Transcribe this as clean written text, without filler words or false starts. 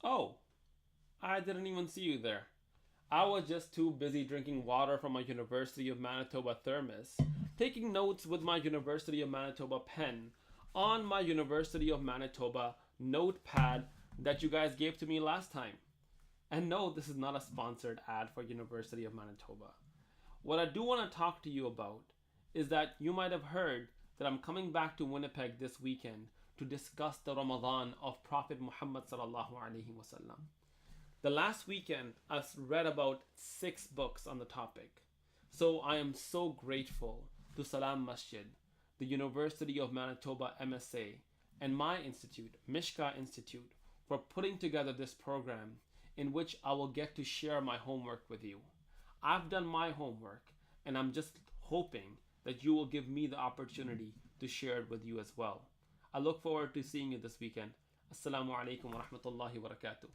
Oh, I didn't even see you there. I was just too busy drinking water from my University of Manitoba thermos, taking notes with my University of Manitoba pen on my University of Manitoba notepad that you guys gave to me last time. And no, this is not a sponsored ad for University of Manitoba. What I do want to talk to you about is that you might have heard that I'm coming back to Winnipeg this weekend to discuss the Ramadan of Prophet Muhammad sallallahu alaihi wasallam. The last weekend, I've read about 6 books on the topic. So I am so grateful to Salam Masjid, the University of Manitoba MSA, and my institute, Mishka Institute, for putting together this program in which I will get to share my homework with you. I've done my homework, and I'm just hoping that you will give me the opportunity to share it with you as well. I look forward to seeing you this weekend. Assalamu alaikum wa rahmatullahi wa barakatuh.